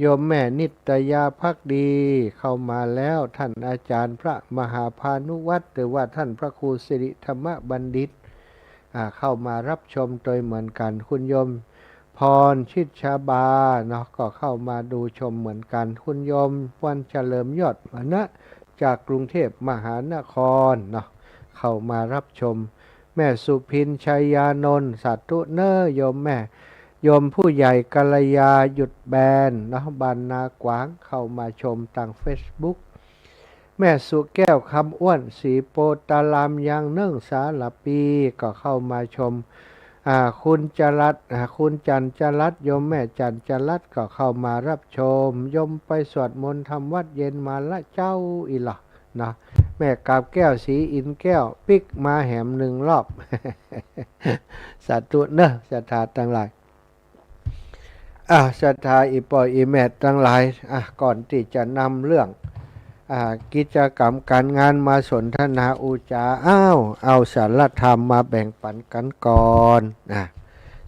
โยมแม่นิตยาภักดีเข้ามาแล้วท่านอาจารย์พระมหาพานุวัตรหรือว่าท่านพระครูสิริธรรมบัณฑิตเข้ามารับชมโดยเหมือนกันคุณโยมพรชิดชาบาเนาะก็เข้ามาดูชมเหมือนกันคุณโยมวันเฉลิมยอดวนะจากกรุงเทพมหานครเนาะเข้ามารับชมแม่สุพินชัยยานนท์สัตตุเนอโยมแม่โยมผู้ใหญ่กัลยาหยุดแบนเนาะบานนากวางเข้ามาชมทางเฟซบุ๊กแม่สุแก้วคำอ้วนสีโปตารามยังเนื่องสาลปีก็เข้ามาชมคุณจรัสคุณจันจรัสโยมแม่จันจรัสก็เข้ามารับชมโยมไปสวดมนต์ทำวัดเย็นมาละเจ้าอีหล่ะนะแม่กาบแก้วสีอินแก้วปิกมาแหมหนึ่งรอบ สัตว์เนอะศรัทธาทั้งหลายศรัทธาอีปอยอีแม่ทั้งหลายก่อนที่จะนำเรื่องกิจกรรมการงานมาสนทนาอุจาเอาสารธรรมมาแบ่งปันกันก่อน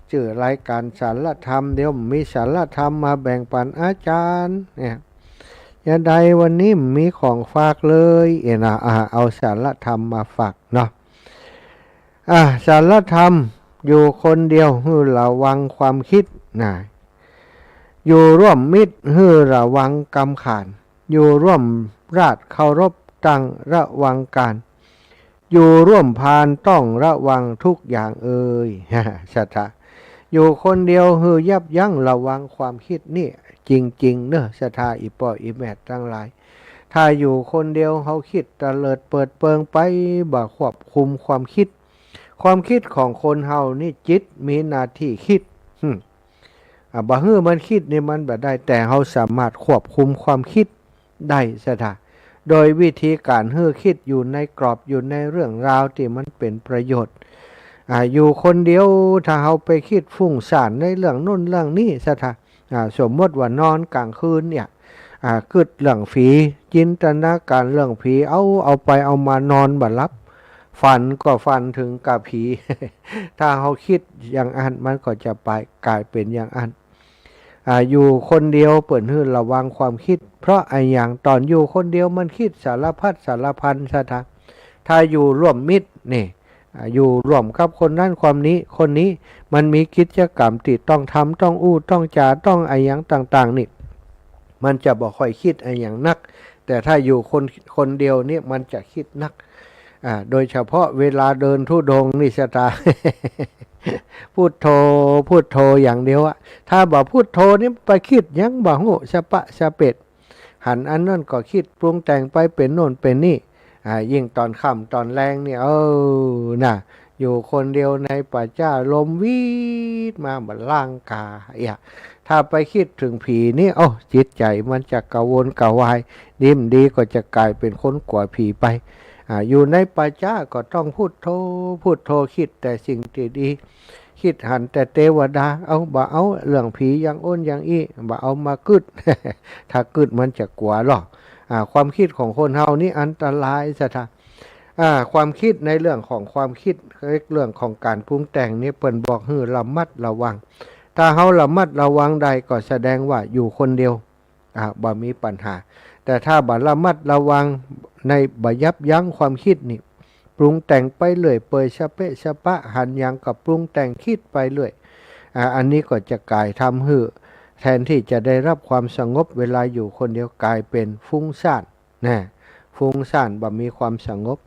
ชื่อรายการสารธรรมเดี๋ยวมีสารธรรมมาแบ่งปันอาจารย์เนี่ยอย่าใดวันนี้มีของฝากเลยเอาสารธรรมมาฝากเนาะสารธรรมอยู่คนเดียวให้ระวังความคิดอยู่ร่วมมิตรให้ระวังกรรมขานอยู่ร่วมราชเคารพตั้งระวังการอยู่ร่วมพานต้องระวังทุกอย่างสัทธาอยู่คนเดียวฮือยับยั้งระวังความคิดนี่จริงๆเนอะสัทธาอีปออีแมททั้งหลายถ้าอยู่คนเดียวเขาคิดตะเลิดเปิดเปิงไปบ่ควบคุมความคิดของคนเฮานี่จิตมีหน้าที่คิดบ่ฮื้อมันคิดนี่มันบ่ได้แต่เฮาสามารถควบคุมความคิดได้ซะท่าโดยวิธีการฮื้อคิดอยู่ในกรอบอยู่ในเรื่องราวที่มันเป็นประโยชน์อยู่คนเดียวถ้าเฮาไปคิดฟุ้งซ่านในเรื่องนู้นเรื่องนี้ซะท่าสมมติว่านอนกลางคืนเนี่ยกึดเรื่องผีจินตนาการเรื่องผีเอาไปเอามานอนบ่หลับฝันก็ฝันถึงกับผี ถ้าเฮาคิดอย่างอันมันก็จะไปกลายเป็นอย่างอันอยู่คนเดียวเปิดหื้อระวังความคิดเพราะอย่างตอนอยู่คนเดียวมันคิดสารพัดสารพันซะถ้าอยู่ร่วมมิตรนี่อยู่ร่วมกับคนนั้นความนี้คนนี้มันมีกิจกรรมที่ต้องทำต้องต้องจาต้องอย่างต่างๆนี่มันจะบ่ค่อยคิดอย่างนักแต่ถ้าอยู่คนเดียวนี่มันจะคิดนักโดยเฉพาะเวลาเดินธุดงค์นี่สตา พูดโทอย่างเดียวถ้าบอกพูดโทนี่ไปคิดยังบ่ฮู้สะปะสะเป็ดหันอันนั่นก็คิดปรุงแต่งไปเป็นโน่นเป็นนี่ยิ่งตอนค่ำตอนแรงนี่อยู่คนเดียวในป่าจ้าลมวีดมาเหมือนล่างกาถ้าไปคิดถึงผีนี่จิตใจมันจะกระวนกระวายดิ้มดีก็จะกลายเป็นคนกลัวผีไปอยู่ในป่าจ้าก็ต้องพูดโทคิดแต่สิ่งที่ดีคิดหันแต่เทวดาบ่เอาเรื่องผีอย่างอ้นอย่างอี้บ่เอามากึด ถ้ากึดมันจะกลัวหรอกความคิดของคนเฮานี่อันตรายซะท่าความคิดในเรื่องของความคิดเรื่องของการปรุงแต่งนี่เปิ้นบอกให้ระมัดระวังถ้าเฮาระมัดระวังใดก็แสดงว่าอยู่คนเดียวบ่มีปัญหาแต่ถ้าบ่ระมัดระวังในบ่ยับยั้งความคิดนี่ปรุงแต่งไปเรื่อยเปื่อยสะเปะสะปะหันยังกับปรุงแต่งคิดไปเรื่อยอันนี้ก็จะกลายทำให้แทนที่จะได้รับความสงบเวลาอยู่คนเดียวกลายเป็นฟุ้งซ่านฟุ้งซ่านบ่มีความสงบ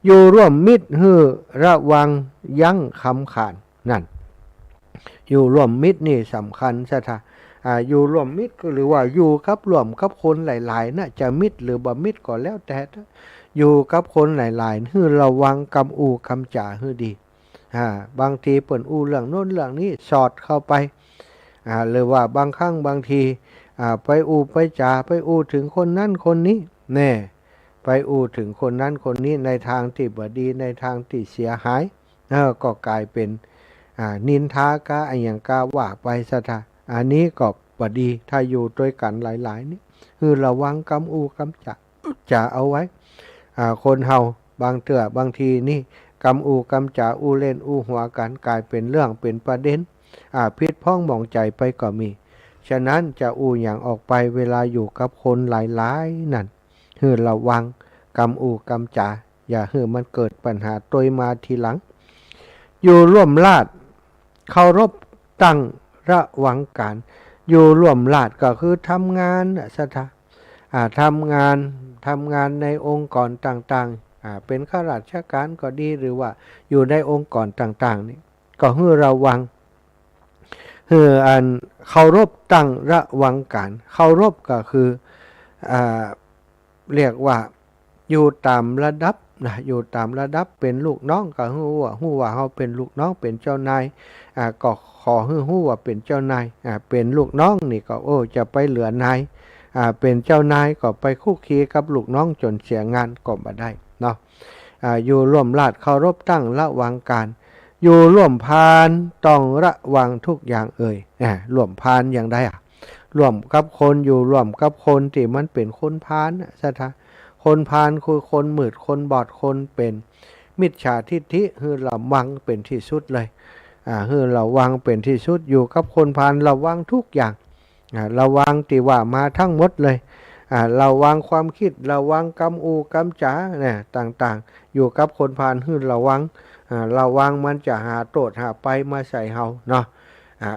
อยู่ร่วมมิตรให้ระวังยั้งคำขานนั่นอยู่ร่วมมิตรนี่สำคัญซะท่าอยู่ร่วมมิตรก็หรือว่าอยู่กับร่วมกับคนหลายๆนะจะมิตรหรือบ่มิตรก็แล้วแต่อยู่กับคนหลายๆให้ระวังคำคำจ่าให้ดีบางทีเปิ่นเรื่องโน้นเรื่องนี้สอดเข้าไปหรือว่าบางครั้งบางทีไปไปจ่าไปถึงคนนั้นคนนี้แน่ไปถึงคนนั้นคนนี้ในทางที่บ่ดีในทางที่เสียหายก็กลายเป็นนินทากะอย่างกาว่าไปซะท่าอันนี้ก็บ่ดีถ้าอยู่ด้วยกันหลายๆนี่คือระวังคำจ่าเอาไว้คนเฮาบางเถื่อบางทีนี่คำจ่าเล่นหัวกันกลายเป็นเรื่องเป็นประเด็นพิษพ้องหมองใจไปก็มี ฉะนั้นจะอู้อย่างออกไปเวลาอยู่กับคนหลายๆนั่นให้ระวังกำอูกำจ่าอย่าให้มันเกิดปัญหาตัวมาทีหลังอยู่ร่วมลาดเคารพตั้งระวังการอยู่ร่วมลาดก็คือทำงานสถาทำงานในองค์กรต่างๆเป็นข้าราชการก็ดีหรือว่าอยู่ในองค์กรต่างๆนี่ก็ให้ระวังอันเคารพตั้งระวังการเคารพก็คือเรียกว่าอยู่ตามระดับนะอยู่ตามระดับเป็นลูกน้องก็ฮู้ว่าเขาเป็นลูกน้องเป็นเจ้านายก็ขอให้ฮู้ว่าเป็นเจ้านายเป็นลูกน้องนี่ก็จะไปเหลือนายเป็นเจ้านายก็ไปคุกคีกับลูกน้องจนเสียงานก็บ่ได้เนาะอยู่ร่วมราชเคารพตั้งระวังการอยู่ร่วมพานต้องระวังทุกอย่างร่วมพานอย่างใดร่วมกับคนอยู่ร่วมกับคนที่มันเป็นคนพานซะท่าคนพาลคือคนมืดคนบอดคนเป็นมิจฉาทิฏฐิคือระวังเป็นที่สุดเลยคือระวังเป็นที่สุดอยู่กับคนพาลระวังทุกอย่างระวังที่ว่ามาทั้งหมดเลยระวังความคิดระวังกำอูกำจ๋าเนี่ยต่างๆอยู่กับคนพาลคือระวังมันจะหาโตดหาไปมาใส่เฮาเนาะ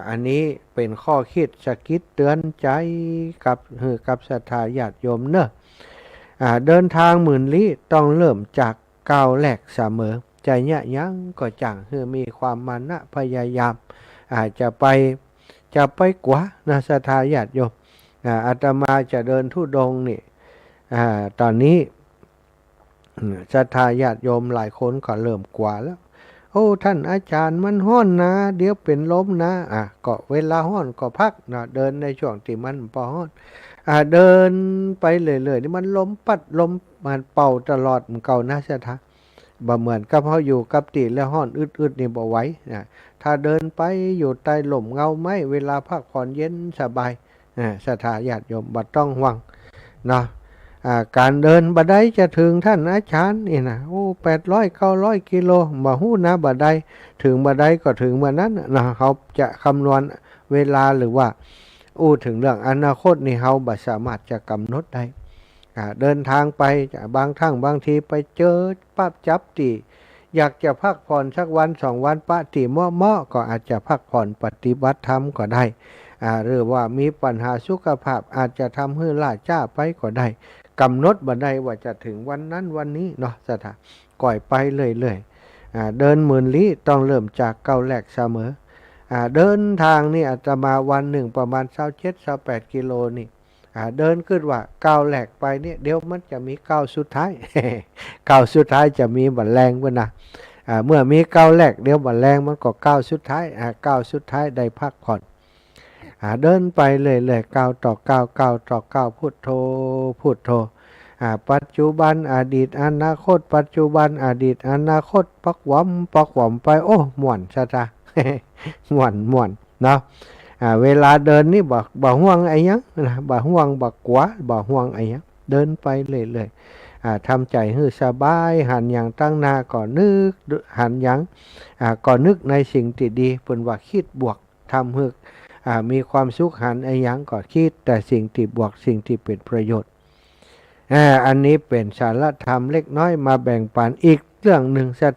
อันนี้เป็นข้อคิดสะกิดเตือนใจกับศรัทธาญาติโยมเนอะเดินทางหมื่นลี้ต้องเริ่มจากก้าวแรกเสมอใจยั้งก็จังคือมีความมานะพยายามจะไปกว่านะศรัทธาญาติโยมอาตมาจะเดินธุดงค์นี่ตอนนี้ศรัทธาญาติโยมหลายคนก็เริ่มกว่าแล้วท่านอาจารย์มันห้อนนะเดี๋ยวเป็นลมนะก็เวลาห้อนก็พักนะเดินในช่วงที่มันพอห้อนเดินไปเรื่อยๆนี่มันลมปัดลมมันเป่าตลอดมันเก่านะศรัทธาบ่เหมือนกับเขาอยู่กับตีแล้วห้อนอึดๆนี่บ่ไหวถ้าเดินไปอยู่ใต้ลมเงาไม้เวลาพักผ่อนเย็นสบายศรัทธาญาติโยมบ่ต้องห่วงนะการเดินบัดใดจะถึงท่านอาจารย์นี่นะ800-900 กิโลบ่ฮู้นะบัดใดถึงบัดใดก็ถึงบัดนั้นนะเขาจะคำนวณเวลาหรือว่าถึงเรื่องอนาคตนี่เขาบ่สามารถจะกำหนดได้เดินทางไปบางทีไปเจอปั๊บจับตีอยากจะพักผ่อนสักวัน2 วันปะตีเมาะก็อาจจะพักผ่อนปฏิบัติธรรมก็ได้หรือว่ามีปัญหาสุขภาพอาจจะทำให้ล่าช้าไปก็ได้กำหนดบันไดว่าจะถึงวันนั้นวันนี้เนาะสถาก่อยไปเรื่อยๆเดินหมื่นลี้ต้องเริ่มจากก้าวแรกเสมอเดินทางนี่อาจจะมาวันหนึ่งประมาณ27-28 กิโลนี่เดินขึ้นว่าก้าวแรกไปเนี่ยเดี๋ยวมันจะมีก้าวสุดท้าย ก้าวสุดท้ายจะมีบันแรงวะนะเมื่อมีก้าวแรกเดี๋ยวบันแรงมันก็ก้าวสุดท้ายก้าวสุดท้ายได้พักผ่อนเดินไปเรื่อยๆก้าวต่อก้าวพุทโธปัจจุบันอดีตอนาคตปัจจุบันอดีตอนาคตปักหวอมไปม่วนซะจ้ะ ม่วนเนาะเวลาเดินนี่บ่ห่วงไอ้ยังนะบ่ห่วงบ่กว่าบ่ห่วงไอ้ยังเดินไปเรื่อยๆทำใจให้สบายหันอย่างตั้งหน้าก่อนนึกหันอย่างก่อนนึกในสิ่งที่ดีเพิ่นว่าคิดบวกทำให้มีความสุขหันไอ้ยังก็คิดแต่สิ่งที่บวกสิ่งที่เป็นประโยชน์อันนี้เป็นสารธรรมเล็กน้อยมาแบ่งปันอีกเรื่องหนึ่งศรั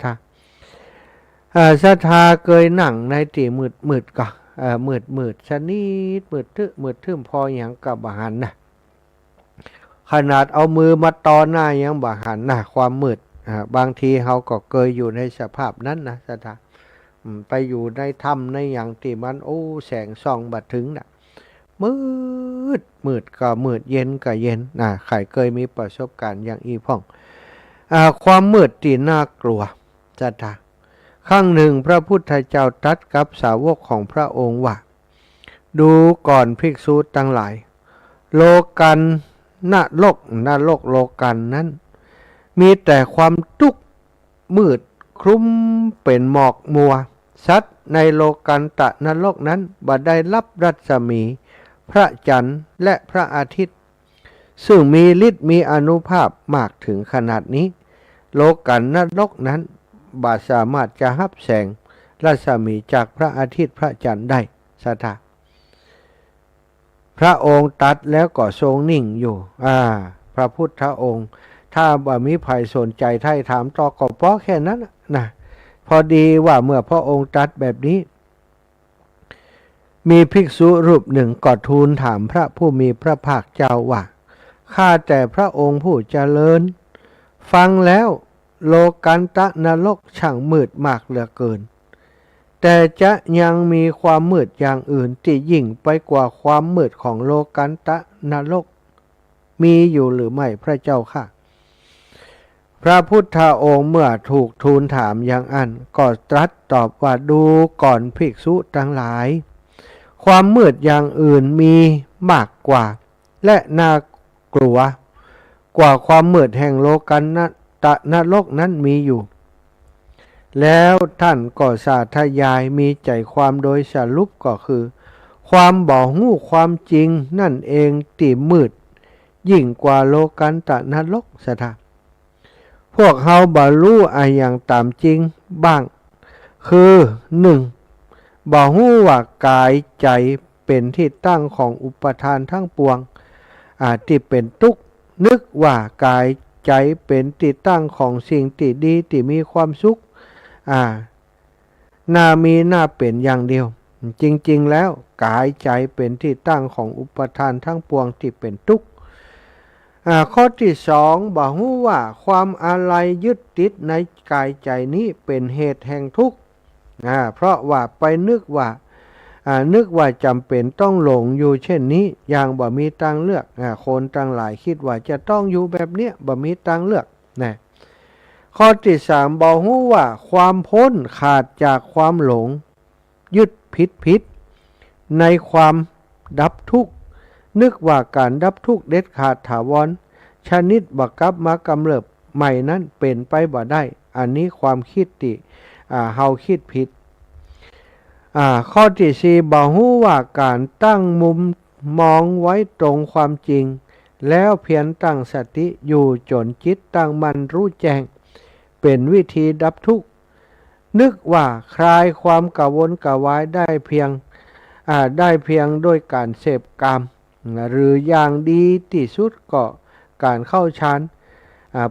ทธาเคยนั่งในที่มืดก็มืดชนิดมืดทึมพออย่างกับบาหันนะขนาดเอามือมาต่อหน้ายังบาหันนะความมืดบางทีเขาก็เคยอยู่ในสภาพนั้นนะศรัทธาไปอยู่ในถ้ำในอย่างที่มันแสงส่องบัดถึงน่ะมืดก็มืดเย็นก็เย็นใครเคยมีประสบการณ์อย่างอีพ่องความมืดที่น่ากลัวศรัทธาครั้งหนึ่งพระพุทธเจ้าตรัสกับสาวกของพระองค์ว่าดูก่อนภิกษุทั้งหลายโลกันนรกโลกันนั้นมีแต่ความทุกข์มืดคลุ้มเป็นหมอกมัวสัตว์ในโลกันตะนรกนั้นบ่ได้รับรัศมีพระจันทร์และพระอาทิตย์ซึ่งมีฤทธิ์มีอานุภาพมากถึงขนาดนี้โลกันนรกนั้นบ่สามารถจะรับแสงรัศมีจากพระอาทิตย์พระจันทร์ได้ศรัทธา พระองค์ตัดแล้วก็ทรงนิ่งอยู่พระพุทธองค์ถ้าบ่มีภัยสนใจไถ่ถามต่อก็เพราะแค่นั้นนะพอดีว่าเมื่อพระองค์ตัดแบบนี้มีภิกษุรูปหนึ่งก็ทูลถามพระผู้มีพระภาคเจ้าว่าข้าแต่พระองค์ผู้เจริญฟังแล้วโลกันตะนรกช่างมืดมากเหลือเกินแต่จะยังมีความมืดอย่างอื่นที่ยิ่งไปกว่าความมืดของโลกันตะนรกมีอยู่หรือไม่พระเจ้าค่ะพระพุทธองค์เมื่อถูกทูลถามอย่างนั้นก็ตรัสตอบว่าดูก่อนภิกษุทั้งหลายความมืดอย่างอื่นมีมากกว่าและน่ากลัวกว่าความมืดแห่งโลกันตะนรกนั้นมีอยู่แล้วท่านก็สาธยายมีใจความโดยสรุปก็คือความบ่ฮู้ความจริงนั่นเองที่มืดยิ่งกว่าโลกันตะนรกสถาพวกเฮาบ่รู้อย่างตามจริงบ้างคือ1บ่ฮู้ว่ากายใจเป็นที่ตั้งของอุปทานทั้งปวงที่เป็นทุกข์นึกว่ากายใจเป็นที่ตั้งของสิ่งที่ดีที่มีความสุขน่ามีน่าเป็นอย่างเดียวจริงๆแล้วกายใจเป็นที่ตั้งของอุปทานทั้งปวงที่เป็นทุกข์ข้อที่2บ่ฮู้ว่าความอาลัยยึดติดในกายใจนี้เป็นเหตุแห่งทุกข์เพราะว่าไปนึกว่าจำเป็นต้องหลงอยู่เช่นนี้อย่างบ่มีทางเลือกคนต่างหลายคิดว่าจะต้องอยู่แบบเนี้ยบ่มีทางเลือกนะข้อที่3บ่ฮู้ว่าความพ้นขาดจากความหลงยึดผิดในความดับทุกข์นึกว่าการดับทุกข์เด็ดขาดถาวรชนิดบ่กลับมากำเริบใหม่นั้นเป็นไปบ่ได้อันนี้ความคิดที่เฮาคิดผิดข้อที่4บ่ฮู้ว่าการตั้งมุมมองไว้ตรงความจริงแล้วเพียรตั้งสติอยู่จนจิตตั้งมั่นรู้แจ้งเป็นวิธีดับทุกข์นึกว่าคลายความกระวนกระวายได้เพียงด้วยการเสพกามหรืออย่างดีที่สุดก็การเข้าฌาน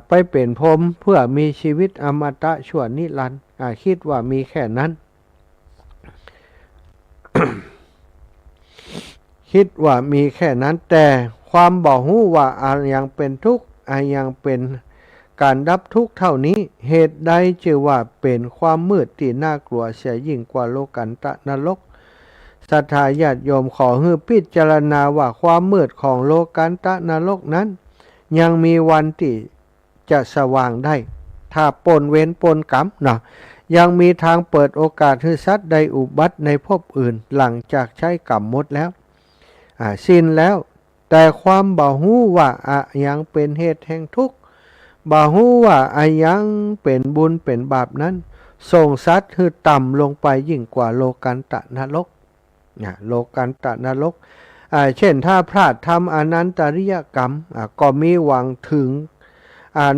ไปเป็นพรหมเพื่อมีชีวิตอมตะชั่วนิรันดร์คิดว่ามีแค่นั้น คิดว่ามีแค่นั้นแต่ความบ่ฮู้ว่ายังเป็นทุกข์ยังเป็นการดับทุกข์เท่านี้เหตุใดจึงว่าเป็นความมืดที่น่ากลัวเสียยิ่งกว่าโลกันตะนรกศรัทธาญาติโยมขอให้พิจารณาว่าความมืดของโลกันตะนรกนั้นยังมีวันที่จะสว่างได้ถ้าปนเว้นปนกรรมยังมีทางเปิดโอกาสให้สัตว์ใดอุบัติในภพอื่นหลังจากใช้กรรมหมดแล้วสิ้นแล้วแต่ความบ่ฮู้ว่ายังเป็นเหตุแห่งทุกข์บ่ฮู้ว่ายังเป็นบุญเป็นบาปนั้นส่งสัตว์ให้ต่ำลงไปยิ่งกว่าโลกันตะนรกโลกันตะนรกเช่นถ้าพลาดทำอนันตริยกรรมก็มีหวังถึง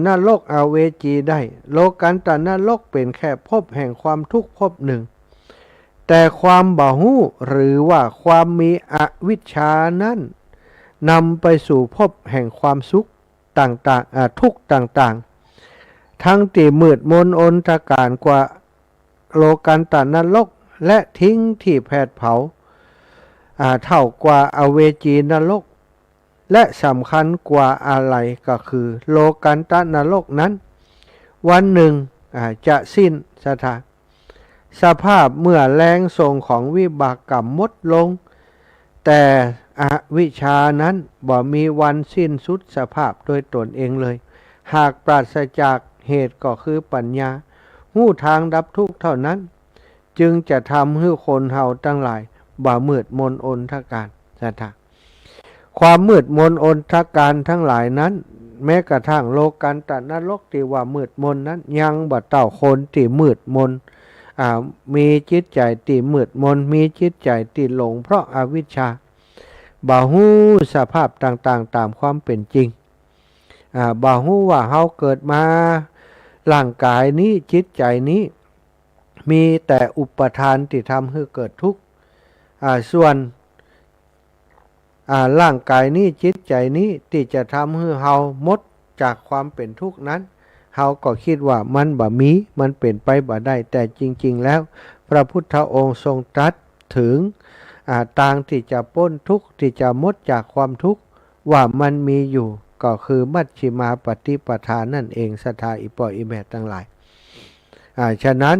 นรกอเวจีได้โลกันตะนรกเป็นแค่ภพแห่งความทุกข์ภพหนึ่งแต่ความบ่ฮู้หรือว่าความมีอวิชชานั้นนำไปสู่ภพแห่งความสุขต่างๆทุกข์ต่างๆทั้งที่มืดมนอนตการกว่าโลกันตะนรกและทิ้งที่แผดเผาเท่ากว่าอเวจีนรกและสำคัญกว่าอะไรก็คือโลกันตะนรกนั้นวันหนึ่งจะสิ้นสภาพเมื่อแรงทรงของวิบากกรรมหมดลงแต่อวิชชานั้นบ่มีวันสิ้นสุดสภาพโดยตนเองเลยหากปราศจากเหตุก็คือปัญญาหู้ทางดับทุกข์เท่านั้นจึงจะทำให้คนเฮาทั้งหลายบ่มืดมนอนทการความมืดมนอนทการทั้งหลายนั้นแม้กระทั่งโลกันตะนรกที่ว่ามืดมนนั้นยังบ่เท่าคนที่มืดมนมีจิตใจที่มืดมนมีจิตใจที่หลงเพราะอวิชชาบ่ฮู้สภาพต่างๆตามความเป็นจริงบ่ฮู้ว่าเฮาเกิดมาร่างกายนี้จิตใจนี้มีแต่อุปทานที่ทำให้เกิดทุกข์ส่วน ร่างกายนี้จิตใจนี้ที่จะทำให้เฮาหมดจากความเป็นทุกข์นั้นเฮาก็คิดว่ามันบ่มีมันเป็นไปบ่ได้แต่จริงๆแล้วพระพุทธองค์ทรงตรัสถึงทางที่จะพ้นทุกข์ที่จะหมดจากความทุกข์ว่ามันมีอยู่ก็คือมัชฌิมาปฏิปทานั่นเองศรัทธาอิปออิแมททั้งหลายฉะนั้น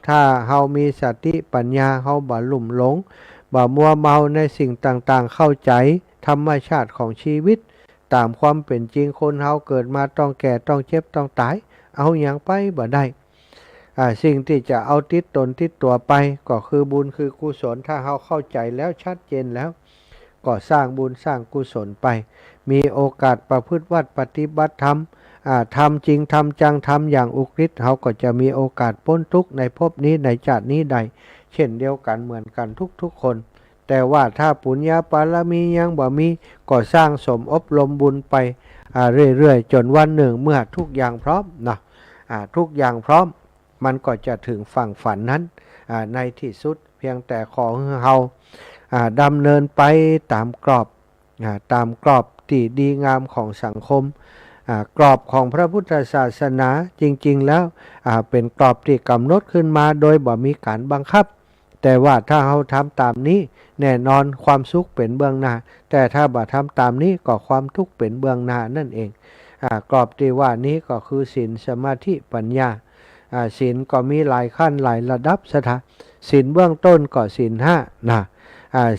ถ้าเฮามีสติปัญญาเฮาบ่ลุ่มหลงบ่มัวเมาในสิ่งต่างๆเข้าใจธรรมชาติของชีวิตตามความเป็นจริงคนเฮาเกิดมาต้องแก่ต้องเจ็บต้องตายเอาอย่างไปบ่ได้สิ่งที่จะเอาติดตนติดตัวไปก็คือบุญคือกุศลถ้าเฮาเข้าใจแล้วชัดเจนแล้วก็สร้างบุญสร้างกุศลไปมีโอกาสประพฤติวัดปฏิบัติธรรมทำจริงทำจังทำอย่างอุกฤษเขาก็จะมีโอกาสพ้นทุกข์ในภพนี้ในชาตินี้ใดเช่นเดียวกันเหมือนกันทุกๆคนแต่ว่าถ้าปุญญาบารมียังบ่มีก็สร้างสมอบรมบุญไปเรื่อยๆจนวันหนึ่งเมื่อทุกอย่างพร้อมนะทุกอย่างพร้อมมันก็จะถึงฝั่งฝันนั้นในที่สุดเพียงแต่ขอให้เราดำเนินไปตามกรอบที่ดีงามของสังคมกรอบของพระพุทธศาสนาจริงๆแล้วเป็นกรอบที่กำหนดขึ้นมาโดยบ่มีการบังคับแต่ว่าถ้าเราทำตามนี้แน่นอนความสุขเป็นเบื้องหน้าแต่ถ้าบ่ทำตามนี้ก็ความทุกข์เป็นเบื้องหน้านั่นเองกรอบที่ว่านี้ก็คือศีลสมาธิปัญญาศีลก็มีหลายขั้นหลายระดับศีลเบื้องต้นก็ศีล5นะ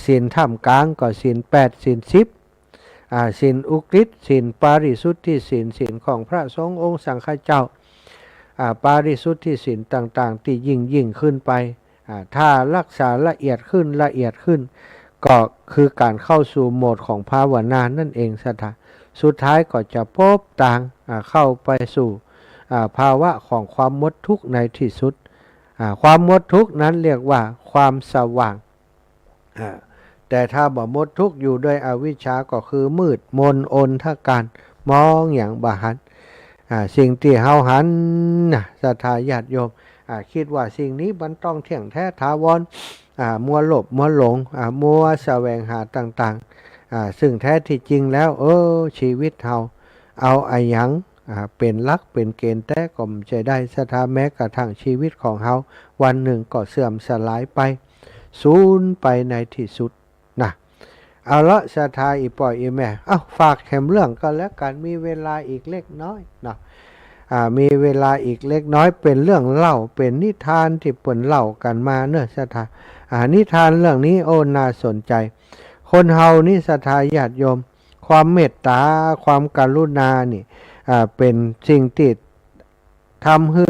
ศีลท่ามกลางก็ศีล8ศีล10ศีลอุกฤษศีลปาริสุทธิศีลของพระสงฆ์องค์สังฆเจ้าปาริสุทธิศีลต่างๆที่ยิ่งขึ้นไปถ้ารักษาละเอียดขึ้นก็คือการเข้าสู่โหมดของภาวนานั่นเองสุดท้ายก็จะพบต่างเข้าไปสู่ภาวะของความหมดทุกข์ในที่สุดความหมดทุกข์นั้นเรียกว่าความสว่างแต่ถ้าบ่หมดทุกข์อยู่ด้วยอวิชชาก็คือมืดมนอนทการมองอย่างบ่หันสิ่งที่เฮาหันศรัทธาญาติโยมคิดว่าสิ่งนี้มันต้องเที่ยงแท้ถาวรมัวหลบมัวหลงมัวแสวงหาต่างๆซึ่งแท้ที่จริงแล้วชีวิตเฮาเอาอะหยังเป็นหลักเป็นเกณฑ์แต่ก็ไม่ใช่ได้ศรัทธาแม้กระทั่งชีวิตของเฮาวันหนึ่งก็เสื่อมสลายไปสูญไปในที่สุดนะเอาละศรัทธาอีปอยอีแม่ฝากแถมเรื่องก็แล้วกันมีเวลาอีกเล็กน้อยนะมีเวลาอีกเล็กน้อยเป็นเรื่องเล่าเป็นนิทานที่เปิ่นเล่ากันมาเนอะศรัทธานิทานเรื่องนี้น่าสนใจคนเฮานี่ศรัทธาญาติโยมความเมตตาความกรุณานี่เป็นสิ่งที่ทำให้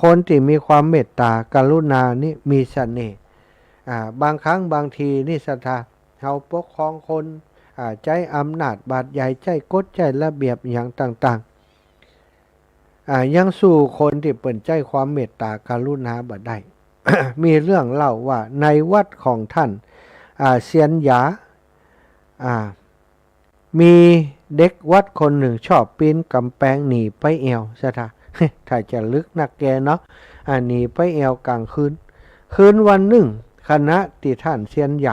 คนที่มีความเมตตากรุณานี่มีเสน่ห์บางครั้งบางทีนี่ศรัทธาเฮาปกครองคนใจอำนาจบาดใหญ่ใจกฎใจระเบียบอย่างต่างๆยังสู้คนที่เปิ่นใจความเมตตากรุณาบ่ได้ มีเรื่องเล่าว่าในวัดของท่านเซียนหยามีเด็กวัดคนหนึ่งชอบปีนกำแพงหนีไปแอวซะท่า ถ้าจะลึกนักแกเนาะหนีไปแอวกลางคืนวันหนึ่งคณะที่ท่านเซียนห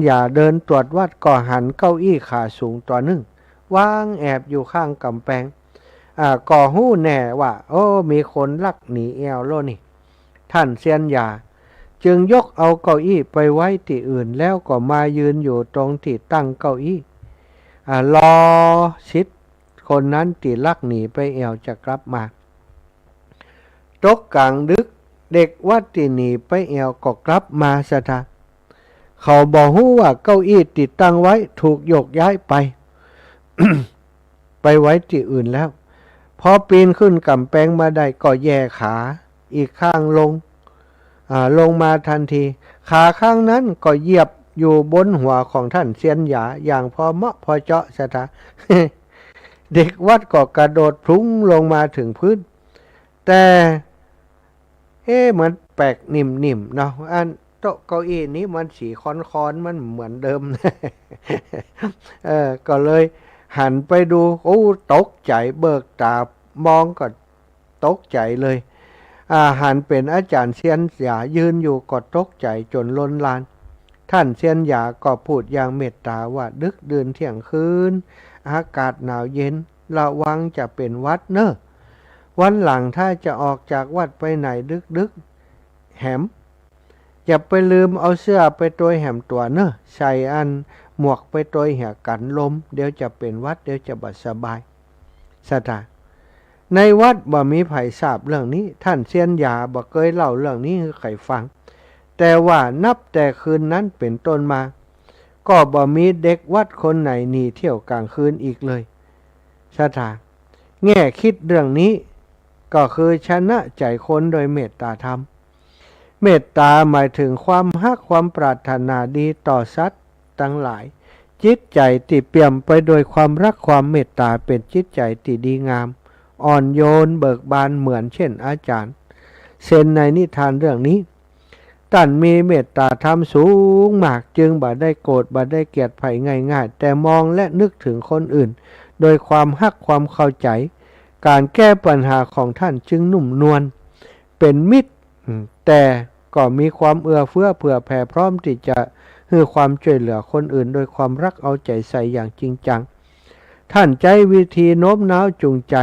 ยาเดินตรวจวัดก็หันเก้าอี้ขาสูงตัวหนึ่งวางแอบอยู่ข้างกำแพงก่อหู้แน่ว่ามีคนลักหนีแอวโลนี่ท่านเซียนหยาจึงยกเอาเก้าอี้ไปไว้ที่อื่นแล้วก็มายืนอยู่ตรงที่ตั้งเก้าอี้รอชิดคนนั้นที่ลักหนีไปแอวจะกลับมาตกกลางดึกเด็กวัดที่หนีไปแอวก็กลับมาซะท่าเขาบอกฮู้ว่าเก้าอี้ติดตั้งไว้ถูกโยกย้ายไป ไปไว้ที่อื่นแล้วพอปีนขึ้นกำแพงมาได้ก็แย่ขาอีกข้างลงมาทันทีขาข้างนั้นก็เหยียบอยู่บนหัวของท่านเซียนหยาอย่างพอเหมาะพอเจาะซะท่า เด็กวัดก็กระโดดพลุ้งลงมาถึงพื้นแต่เหมือนแปลกนิ่มๆเนาะโต๊ะเก้าอี้นี้มันสีค้อนมันเหมือนเดิม ก็เลยหันไปดูตกใจเบิกตามองก็ตกใจเลยหันเป็นอาจารย์เซียนหยายืนอยู่ก็ตกใจจนล้นลาน ท่านเซียนหยาก็พูดอย่างเมตตาว่าดึกดื่นเที่ยงคืนอากาศหนาวเย็นระวังจะเป็นหวัดเนอะวันหลังถ้าจะออกจากวัดไปไหนดึกแหมอย่าไปลืมเอาเสื้อไปตัวแหมตัวเนอะใส่อันหมวกไปตัวเหี่ยกันลมเดี๋ยวจะเป็นหวัดเดี๋ยวจะบัดสบายสถานในวัดบ่มีไผทราบเรื่องนี้ท่านเซียนหยาบ่เคยเล่าเรื่องนี้ให้ใครฟังแต่ว่านับแต่คืนนั้นเป็นต้นมาก็บ่มีเด็กวัดคนไหนหนีเที่ยวกลางคืนอีกเลยสถานแง่คิดเรื่องนี้ก็คือชนะใจคนโดยเมตตาธรรมเมตตาหมายถึงความฮักความปรารถนาดีต่อสัตว์ทั้งหลายจิตใจที่เปี่ยมไปโดยความรักความเมตตาเป็นจิตใจที่ดีงามอ่อนโยนเบิกบานเหมือนเช่นอาจารย์เซนในนิทานเรื่องนี้ท่านมีเมตตาธรรมสูงมากจึงบ่ได้โกรธบ่ได้เกลียดไผง่ายๆแต่มองและนึกถึงคนอื่นโดยความฮักความเข้าใจการแก้ปัญหาของท่านจึงนุ่มนวลเป็นมิตรแต่ก็มีความเอื้อเฟื้อเผื่อแผ่พร้อมที่จะให้ความช่วยเหลือคนอื่นโดยความรักเอาใจใส่อย่างจริงจังท่านใช้วิธีโน้มน้าวจูงใจ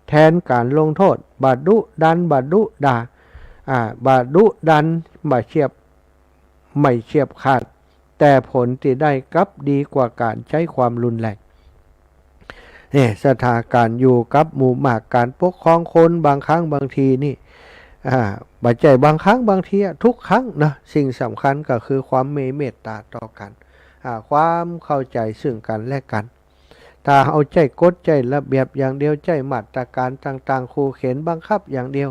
แทนการลงโทษบาดุดันบาดุด่าบาดุดันไม่เฉียบขาดแต่ผลที่ได้กลับดีกว่าการใช้ความรุนแรงเนี่ยสถานการณ์อยู่กับหมู่มากการปกครองคนบางครั้งบางทีนี่บัจจัยบางครั้งบางทีทุกครั้งนะสิ่งสำคัญก็คือความเมตตาต่อกันความเข้าใจซึ่งกันและกันถ้าเอาใจกฎใจระเบียบอย่างเดียวใจมาตรการต่างๆขู่เข็นบังคับอย่างเดียว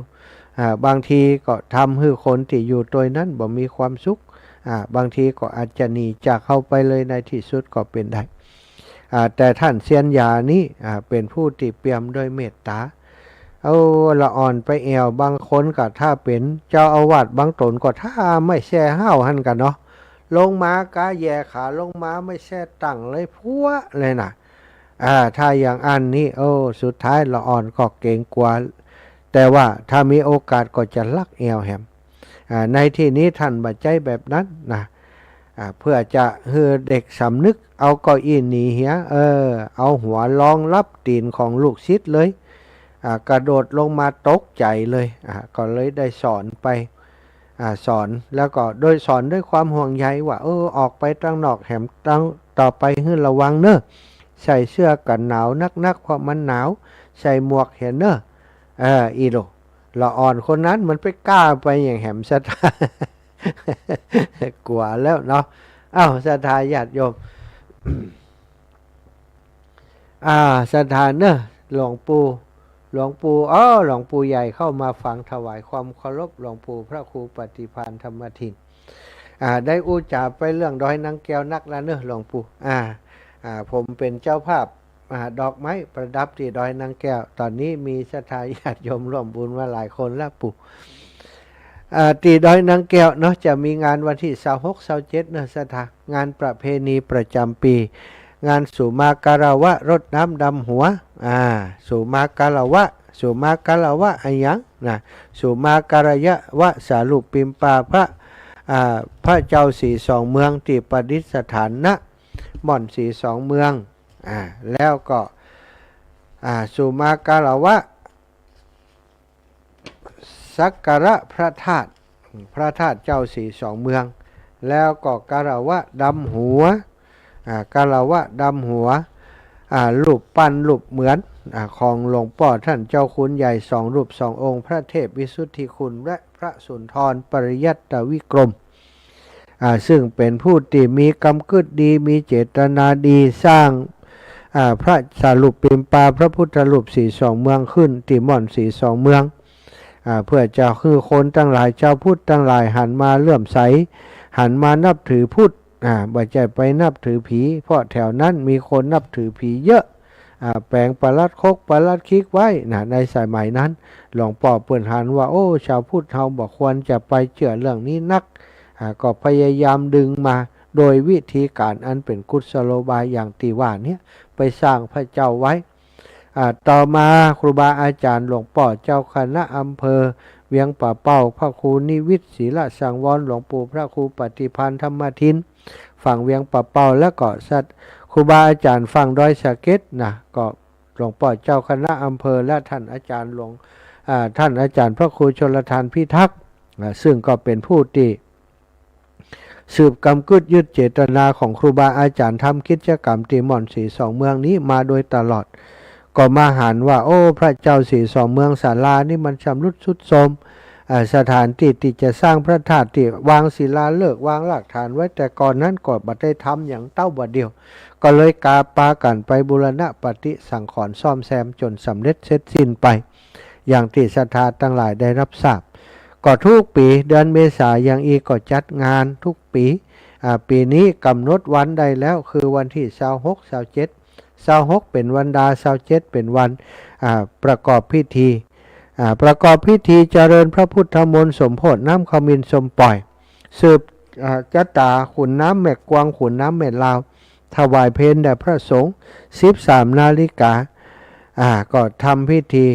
บางทีก็ทำให้คนที่อยู่ตัวนั้นบ่มีความสุขบางทีก็อาจจะหนีจากเข้าไปเลยในที่สุดก็เป็นได้แต่ท่านเซียนหยานี้เป็นผู้ที่เปี่ยมด้วยเมตตาเอาละอ่อนไปแอวบางคนก็ถ้าเป็นเจ้าอาวาสบางตนก็ถ้าไม่แช่ห้าวหันกันเนาะลงมากาแย่ขาลงมาไม่แช่ตั้งเลยพัวเลยนะถ้าอย่างอันนี้สุดท้ายละอ่อนก็เก่งกว่าแต่ว่าถ้ามีโอกาสก็จะลักแอวแหมในที่นี้ท่านบัดใจแบบนั้นนะเพื่อจะให้เด็กสำนึกเอาเก้าอี้หนีเหียเอาหัวรองรับตีนของลูกศิษย์เลยกระโดดลงมาตกใจเลยก็เลยได้สอนไปสอนแล้วก็โดยสอนด้วยความห่วงใยว่าออกไปตั้งนอกแหมตั้งต่อไปให้ระวังเนอะใส่เสื้อกันหนาวนักเพราะมันหนาวใส่หมวกเห็นเนอะอีโดละอ่อนคนนั้นมันไปกล้าไปอย่างแหมสถากลัวแล้วเนาะศรัทธาญาติโยมศรัทธาเนอะหลวงปู่หลวงปู่ใหญ่เข้ามาฟังถวายความเคารพหลวงปู่พระครูปฏิภาณธรรมทินได้อุจาไปเรื่องดอยนางแก้วนักแล้วเนอะหลวงปู่ผมเป็นเจ้าภาพดอกไม้ประดับที่ดอยนางแก้วตอนนี้มีศรัทธาญาติโยมร่วมบุญมาหลายคนแล้วปู่ตีดอยนางแก้วเนาะจะมีงานวันที่26-27เนอะศรัทธางานประเพณีประจำปีงานสุมาการะวะรดน้ำดำหัวสุมาการะวะอะไรยังนะสุมาการยะวะสารุปิมปาพระเจ้าสีสองเมืองที่ประดิษฐานณม่อนสีสองเมืองแล้วก็สุมาการะวะสักการะพระธาตุเจ้าสีสองเมืองแล้วก็การะวะดำหัวรูปปั้นรูปเหมือนของหลวงพ่อท่านเจ้าคุณใหญ่2 รูป 2 องค์พระเทพวิสุทธิคุณและพระสุนทรปริยัตตวิกรมซึ่งเป็นผู้ที่มีกำกึศดีมีเจตนาดีสร้างพระสารุปิมปาพระพุทธรูปสีสองเมืองขึ้นที่ม่อนสีสองเมืองเพื่อจะคือคนทั้งหลายเจ้าพุทธทั้งหลายหันมาเลื่อมใสหันมานับถือพุทธบ่ใจไปนับถือผีเพราะแถวนั้นมีคนนับถือผีเยอะแปลงปลัดคกปลัดคิกไว้ในสมัยนั้นหลวงพ่อเปิ่นหันว่าชาวพุทธเฮาบอกควรจะไปเชื่อเรื่องนี้นักก็พยายามดึงมาโดยวิธีการอันเป็นกุศโลบายอย่างที่ว่านี้ไปสร้างพระเจ้าไว้ต่อมาครูบาอาจารย์หลวงพ่อเจ้าคณะอำเภอ เวียงป่าเป้าพระครูนิวิทย์ศรีละสังวรหลวงปู่พระครูปฏิพันธ์ธรรมทินฝั่งเวียงป่าเป้าและก็สัตครูบาอาจารย์ฝั่งดอยสะเก็ดนะก็หลวงพ่อเจ้าคณะอำเภอและท่านอาจารย์ท่านอาจารย์พระครูชลทานพิทักษ์ซึ่งก็เป็นผู้ที่สืบกำกึดยึดเจตนาของครูบาอาจารย์ทำกิจกรรมตีหม่อนสีสองเมืองนี้มาโดยตลอดก็มาหันว่าโอ้พระเจ้าสีสองเมืองศาลานี่มันชำรุดทรุดโทรมสถานที่ที่จะสร้างพระธาตุที่วางศิลาฤกษ์วางหลักฐานไว้แต่ก่อนนั้นก็บัดได้ทำอย่างเต้าบัดเดียวก็เลยกาปากันไปบูรณะปฏิสังขรณ์ซ่อมแซมจนสำเร็จเสร็จสิ้นไปอย่างที่ศรัทธาทั้งหลายได้รับทราบก็ทุกปีเดือนเมษายนอีกก็จัดงานทุกปีปีนี้กำหนดวันได้แล้วคือวันที่26 27 26เป็นวันดา27เป็นวันประกอบพิธีประกอบพิธีเจริญพระพุทธมนต์สมโภชน้ำขมิ้นสมปล่อยสืบจัตตาขุนน้ำแม่กวางขุนน้ำแม่ลาวถวายเพลแด่พระสงฆ์13 นาฬิกาก็ทำพิธี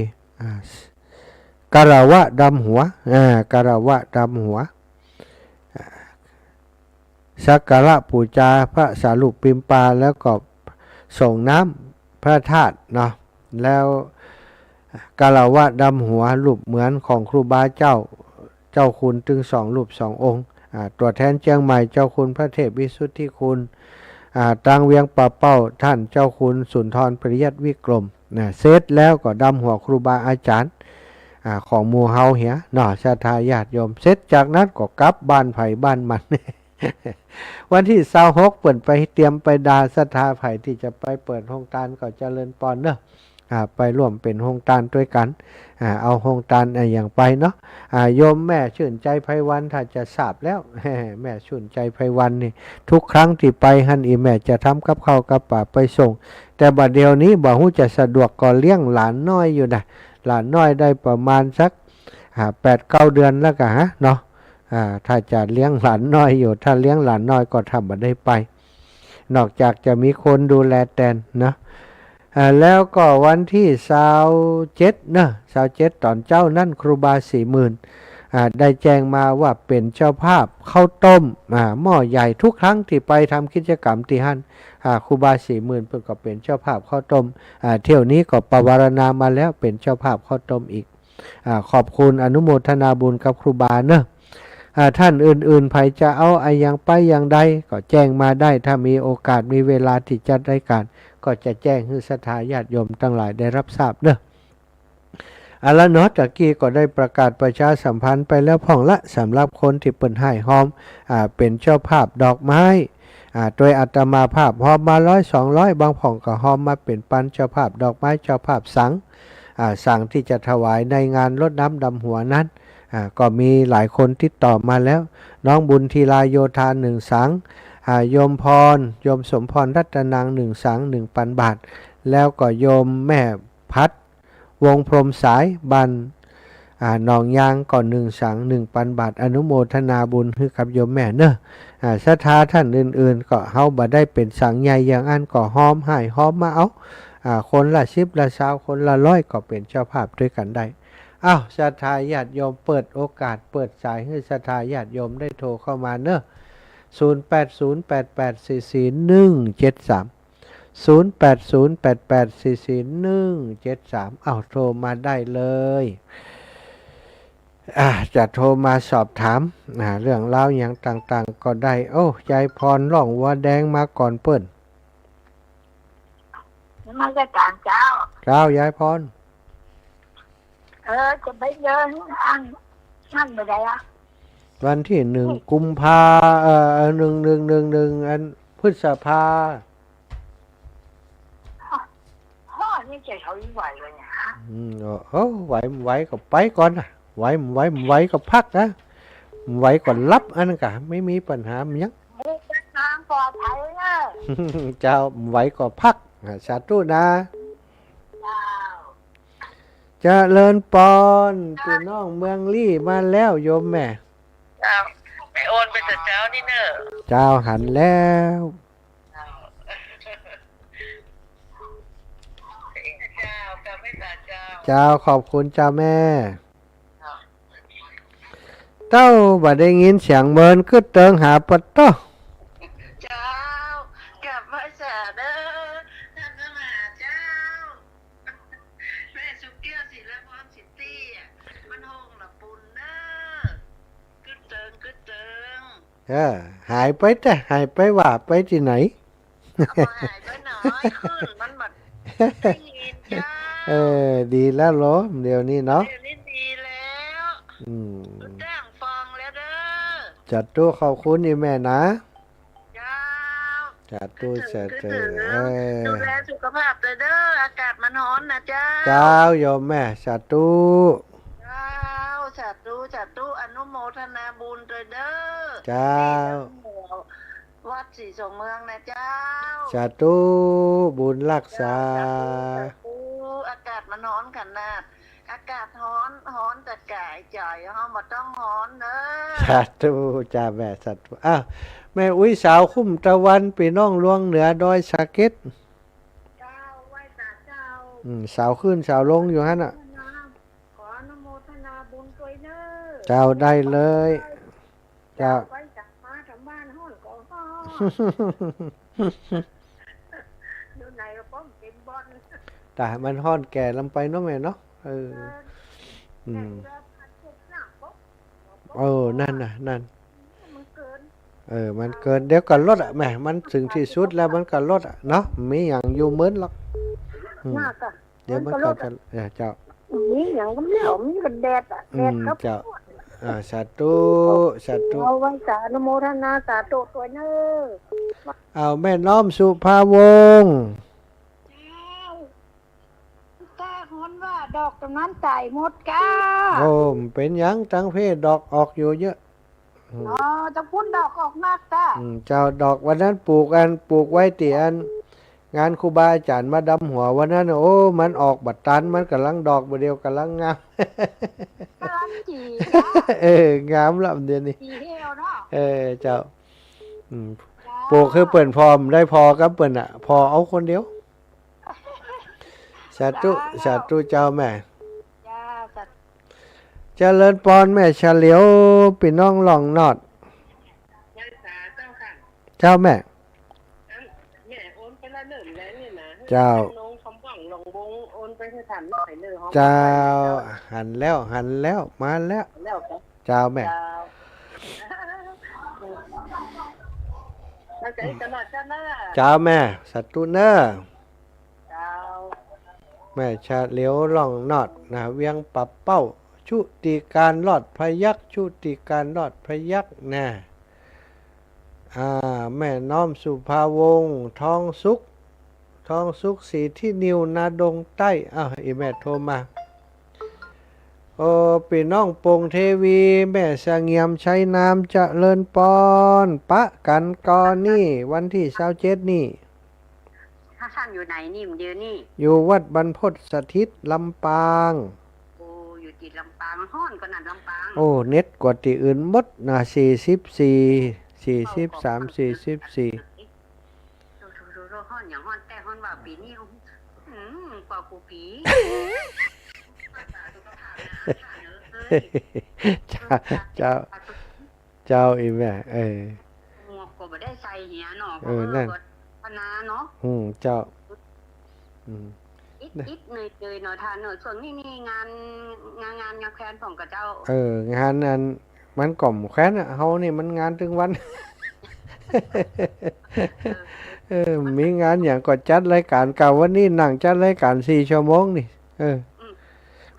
กรวะดำหัวกรวะดำหัวสักการะปูชาพระสารุปิมปาแล้วก็ส่งน้ำพระธาตุเนาะแล้วกรวะดำหัวรูปเหมือนของครูบาเจ้าคุณถึง2 รูป 2 องค์ตัวแทนเชียงใหม่เจ้าคุณพระเทพวิสุทธิคุณตังเวียงป่าเป้าท่านเจ้าคุณสุนทรปริยัติวิกรมเสร็จแล้วก็ดำหัวครูบาอาจารย์ของหมู่เฮาเหียหน่อศรัทธาญาติโยมเสร็จจากนั้นก็กลับบ้านไผ่บ้านมัน วันที่26เปิดไปเตรียมไปดาศรัทธาไผ่ที่จะไปเปิดโรงทานก็เจริญปอนเนอะไปร่วมเป็นโรงทานด้วยกันเอาโรงทานอย่างไปเนาะโยมแม่ชื่นใจไพวันถ้าจะทราบแล้ว แม่ชื่นใจไพวันนี่ทุกครั้งที่ไปฮันอีแม่จะทำกับข้าวกับป่าไปส่งแต่บัดเดียวนี้บ่ฮู้จะสะดวกก็เลี้ยงหลานน้อยอยู่นะหลานน้อยได้ประมาณสัก8-9 เดือนแล้วกันเนาะถ้าจะเลี้ยงหลานน้อยอยู่ถ้าเลี้ยงหลานน้อยก็ทำมาได้ไปนอกจากจะมีคนดูแลแทนนะแล้วก็วันที่27นะ27ตอนเจ้านั่นครูบา40,000ได้แจ้งมาว่าเป็นเจ้าภาพข้าวต้มหม้อใหญ่ทุกครั้งที่ไปทำกิจกรรมที่ฮั่นครูบา40,000เพิ่นก็เป็นเจ้าภาพข้าวต้มเที่ยวนี้ก็ปวารณามาแล้วเป็นเจ้าภาพข้าวต้มอีกขอบคุณอนุโมทนาบุญกับครูบาเนอะท่านอื่นๆใครจะเอาอย่างไปอย่างใดก็แจ้งมาได้ถ้ามีโอกาสมีเวลาที่จะได้การก็จะแจ้งให้ศรัทธาญาติโยมทั้งหลายได้รับทราบเนอะแล้วเนาะตะกี้ก็ได้ประกาศประชาสัมพันธ์ไปแล้วพ่องละสำหรับคนที่เปิ่นให้หอมเป็นเจ้าภาพดอกไม้โดยอาตมาภาพหอมมา100-200บางพ่องก็หอมมาเป็นปันเจ้าภาพดอกไม้เจ้าภาพสังที่จะถวายในงานรดน้ำดำหัวนั้นก็มีหลายคนติดต่อมาแล้วน้องบุญทีลาโยธา1 สังโยมพรโยมสมพรรัตนาง1 สัง 1,000 บาทแล้วก็โยมแม่พัดวงพรมสายบันหนองยางก่อน1 สัง 1,000 บาทอนุโมทนาบุญให้กับโยมแม่เนอะศรัทธาท่านอื่นๆก็เฮาบ่ได้เป็นสังใหญ่อย่างอันก็หอมให้หอมมาเอาคนละ10ละ20คนละ100ก็เป็นเจ้าภาพด้วยกันได้ศรัทธาญาติโยมเปิดโอกาสเปิดสายให้ศรัทธาญาติโยมได้โทรเข้ามาเนอะ0808844173 0808844173โทรมาได้เลยจะโทรมาสอบถามเรื่องราวอย่างต่างๆก็ได้ยายพรล่องวัวแดงมาก่อนเปิ้นมาจะต่างเจ้ายายพรจะไปเดินนั่นไปไหนวันที่1 กุมภา1111อันพฤษภานี่จะเขาไหวเลยนะไหวก็ไปก่อนนะไหวก็พักนะไหวก่อนรับอันนั้นก็ไม่มีปัญหามันยังน้ำปลอดภัยนะเจ้าไหวก็พักสาธุนะเจริญปอนพี่น้องเมืองลี่มาแล้วโยมแม่ไปโอนไปแต่เจ้านี่เนอะเจ้าหันแล้วเจ้าขอบคุณเจ้าแม่ เต้าบ่ได้ยินเสียงเมินก็เติงหาปัดโต เจ้ากลับมาเสาเด้อท่านทั้งหลายเจ้าแม่สุเกี้ยวศิลปรสิตี้อ่ะมันโฮงละปุ่นเด้อกึดเติงกึดเติง หายไปแต่หายไปว่าไปที่ไหน เอาหายไปหน่อยขึ้นมันบัดได้ยินเจ้า ดีแล้วเหรอเดี๋ยวนี้เนาะ เดี๋ยวนี้ดีแล้ว อืม จ้างฟองแล้วเด้อ จัดตู้ขอบคุณนี่แม่นะ เจ้า จัดตู้จัด คิ เจ ด อ ถึงดูแลสุขภาพเลยเด้ออากาศมันร้อนนะเจ้า เจ้าโยมแม่จัดตู้ เจ้าจัดตู้อนุโมทนาบุญเลยเด้อ เจ้า วัดศรีสงเมืองนะเจ้า จัดตู้บุญรักษา อากาศมันร้อนขนาดอากาศร้อนแต่กายใจเฮาบ่ต้องร้อนเด้อ จัดตู้จ้าแม่จัดตู้อ้าวแม่อุ้ยสาวคุ้มตะวันปีน้องลวงเหนือดอยสะเก็ด เจ้าไหว้ตาเจ้า สาวขึ้นสาวลงอยู่ฮะน่ะ ขออนุโมทนาบุญด้วยเด้อ เจ้าได้เลย เจ้า ไว้จากมาทำบ้านห้อนก็ห้อนอยู่ไหนก็ป้อมเป็นบอล แต่มันฮ้อนแก่ลำไปเนาะแม่เนาะอืมนั่นน่ะนั่น มันเกิน มันเกินเดี๋ยวก็ลดอ่ะแหม่มันถึงที่สุดแล้วมันก็ลดอ่ะเนาะมีอย่างอยู่เหมือนหรอกมากอ่ะ เดี๋ยวมันก็จะเจ้า นี่อย่างก็เหนียวมีกันแดดอ่ะแดดครับ เจ้าสาธุสาธุ เอาไว้สาธุโมทนาสาธุตัวเนอ เอาแม่น้อมสุภาวงศ์ ตาหอนว่าดอกตรงนั้นตายหมดก้า โอ้เป็นหยังตั้งเพศดอกออกอยู่เยอะ อ๋อจะพุ่นดอกออกมากตา เจ้าดอกวันนั้นปลูกไว้เตียนงานครูบาอาจารย์มาดำหัววันนั้นโอ้มันออกบัดตันมันกำลังดอกบ่เดียวกำลังงาม กำลังจี งามละเดี๋ยวนี้ จีเฮลเนาะ เจ้าปลูกคือเปิ่นพร้อมได้พอกับเปิ่นอ่ะ พอเอาคนเดียวสาธุเจ้าแม่ จ้าจัด เจริญปอนแม่เฉลียวพี่น้องหล่องนอด ยายสาเจ้าค่ะ เจ้าแม่ แม่โอนไปละหนึ่งแล้วนี่นะ เจ้า น้องคำหวังลงบงโอนไปให้ถามหน่อยเลย เจ้าหันแล้วมาแล้ว แล้วครับ เจ้าแม่ แล้วจะตลอดจ้าหน้า เจ้าแม่สัตตุเนอร์ เจ้า แม่ชาเหลียวหล่องนอดนะเวียงปับเป้า ชุติการรอดพยักชุติการรอดพยักนะแม่น้อมสุภาวงศ์ทองสุขสีที่นิวนาดงใต้อีแม่โทรมาโอ้ปีน้องปงเทวีแม่สงเงียมใช้น้ำเจริญปอนปะกันกอนี่วันที่27นี่ ถ้าท่านอยู่ไหนนี่มันเดียวนี่ อยู่วัดบรรพตสถิตลำปาง โอ้อยู่ติดลำปางห้อนก็นั่นลำปาง โอ้เน็ตกว่าที่อื่นหมดนะ43 44ดูห้อนอย่างห้อนแต่ห้อนว่าปีนี้กว่ากูปี เจ้าอีแม่หมวกก็บ่ได้ใส่เหียเนาะ นั่น พนาเนาะ เจ้าอิดเหนื่อยเนาะทานเนาะช่วงนี้มีงานแควนของกับเจ้า งานนั้นมันกล่อมแค้นเฮานี่มันงานถึงวัน มีงานอย่างก็จัดรายการเก่าวันนี้นั่งจัดรายการ4 ชั่วโมงนี่